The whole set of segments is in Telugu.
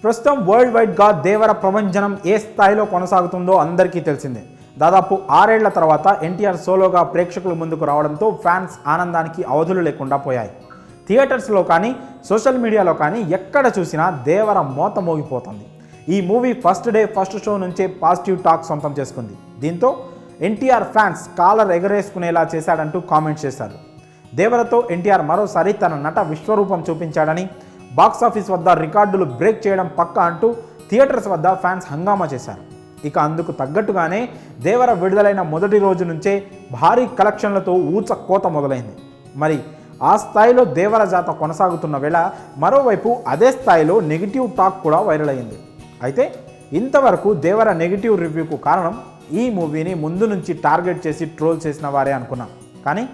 ప్రస్తుతం వరల్డ్ వైడ్గా దేవర ప్రభంజనం ఏ స్థాయిలో కొనసాగుతుందో అందరికీ తెలిసిందే. దాదాపు 6 ఏళ్ల తర్వాత ఎన్టీఆర్ సోలోగా ప్రేక్షకుల ముందుకు రావడంతో ఫ్యాన్స్ ఆనందానికి అవధులు లేకుండా పోయాయి. థియేటర్స్లో కానీ సోషల్ మీడియాలో కానీ ఎక్కడ చూసినా దేవర మోత మోగిపోతుంది. ఈ movie first day first show నుంచే పాజిటివ్ టాక్ సొంతం చేసుకుంది. దీంతో ఎన్టీఆర్ ఫ్యాన్స్ కాలర్ ఎగరేసుకునేలా చేశాడంటూ కామెంట్స్ చేశారు. దేవరతో ఎన్టీఆర్ మరోసారి తన నట విశ్వరూపం చూపించాడని, బాక్సాఫీస్ వద్ద రికార్డులు బ్రేక్ చేయడం పక్కా అంటూ థియేటర్స్ వద్ద ఫ్యాన్స్ హంగామా చేశారు. ఇక అందుకు తగ్గట్టుగానే దేవర విడుదలైన మొదటి రోజు నుంచే భారీ కలెక్షన్లతో ఊచకోత మొదలైంది. మరి ఆ స్థాయిలో దేవర జాత కొనసాగుతున్న వేళ మరోవైపు అదే స్థాయిలో నెగిటివ్ టాక్ కూడా వైరల్ అయింది. అయితే ఇంతవరకు దేవర నెగిటివ్ రివ్యూకు కారణం ఈ మూవీని ముందు నుంచి టార్గెట్ చేసి ట్రోల్ చేసిన వారే అనుకున్నాం. కానీ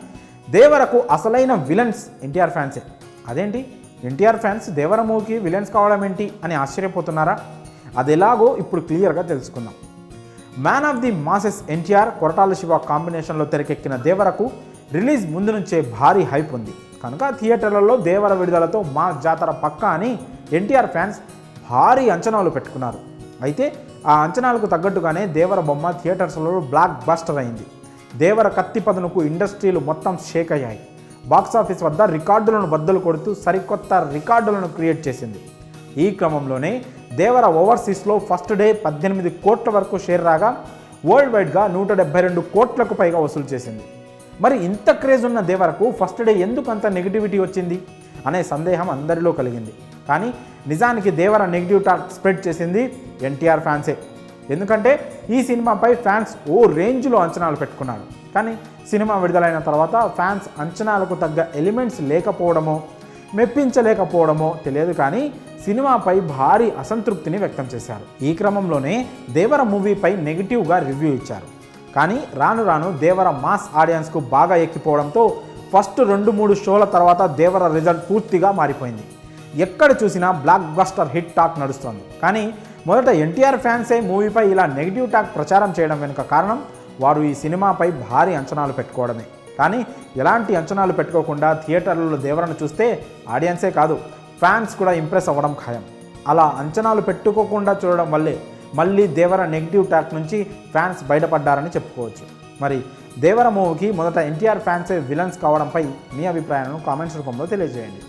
దేవరకు అసలైన విలన్స్ ఎన్టీఆర్ ఫ్యాన్సే. అదేంటి, ఎన్టీఆర్ ఫ్యాన్స్ దేవర మూవీకి విలన్స్ కావడం ఏంటి అని ఆశ్చర్యపోతున్నారా? అది ఎలాగో ఇప్పుడు క్లియర్గా తెలుసుకుందాం. Man of the masses NTR, Koratala Shiva కాంబినేషన్లో తెరకెక్కిన దేవరకు రిలీజ్ ముందు నుంచే భారీ హైప్ ఉంది. కనుక థియేటర్లలో దేవర విడుదలతో మా జాతర పక్కా అని ఎన్టీఆర్ ఫ్యాన్స్ భారీ అంచనాలు పెట్టుకున్నారు. అయితే ఆ అంచనాలకు తగ్గట్టుగానే దేవర బొమ్మ థియేటర్స్లో బ్లాక్ బస్టర్ అయింది. దేవర కత్తి పదునుకు ఇండస్ట్రీలు మొత్తం షేక్ అయ్యాయి. బాక్సాఫీస్ వద్ద రికార్డులను బద్దలు కొడుతూ సరికొత్త రికార్డులను క్రియేట్ చేసింది. ఈ క్రమంలోనే దేవర ఓవర్సీస్లో ఫస్ట్ డే 18 కోట్ల వరకు షేర్ రాగా వరల్డ్ వైడ్గా 172 కోట్లకు పైగా వసూలు చేసింది. మరి ఇంత క్రేజ్ ఉన్న దేవరకు ఫస్ట్ డే ఎందుకు అంత నెగిటివిటీ వచ్చింది అనే సందేహం అందరిలో కలిగింది. కానీ నిజానికి దేవర నెగిటివ్ టాక్ స్ప్రెడ్ చేసింది ఎన్టీఆర్ ఫ్యాన్సే. ఎందుకంటే ఈ సినిమాపై ఫ్యాన్స్ ఓ రేంజ్లో అంచనాలు పెట్టుకున్నారు. కానీ సినిమా విడుదలైన తర్వాత ఫ్యాన్స్ అంచనాలకు తగ్గ ఎలిమెంట్స్ లేకపోవడమో మెప్పించలేకపోవడమో తెలియదు, కానీ సినిమాపై భారీ అసంతృప్తిని వ్యక్తం చేశారు. ఈ క్రమంలోనే దేవర మూవీపై నెగిటివ్గా రివ్యూ ఇచ్చారు. కానీ రాను రాను దేవర మాస్ ఆడియన్స్కు బాగా ఎక్కిపోవడంతో ఫస్ట్ 2-3 షోల తర్వాత దేవర రిజల్ట్ పూర్తిగా మారిపోయింది. ఎక్కడ చూసినా బ్లాక్ బస్టర్ హిట్ టాక్ నడుస్తోంది. కానీ మొదట ఎన్టీఆర్ ఫ్యాన్సే మూవీపై ఇలా నెగిటివ్ టాక్ ప్రచారం చేయడం వెనుక కారణం వారు ఈ సినిమాపై భారీ అంచనాలు పెట్టుకోవడమే. కానీ ఎలాంటి అంచనాలు పెట్టుకోకుండా థియేటర్లలో దేవరను చూస్తే ఆడియన్సే కాదు, ఫ్యాన్స్ కూడా ఇంప్రెస్ అవ్వడం ఖాయం. అలా అంచనాలు పెట్టుకోకుండా చూడడం వల్లే మళ్ళీ దేవర నెగిటివ్ టాక్ నుంచి ఫ్యాన్స్ బయటపడ్డారని చెప్పుకోవచ్చు. మరి దేవర మూవీకి మొదట ఎన్టీఆర్ ఫ్యాన్సే విలన్స్ కావడంపై మీ అభిప్రాయాలను కామెంట్స్ రూపంలో తెలియజేయండి.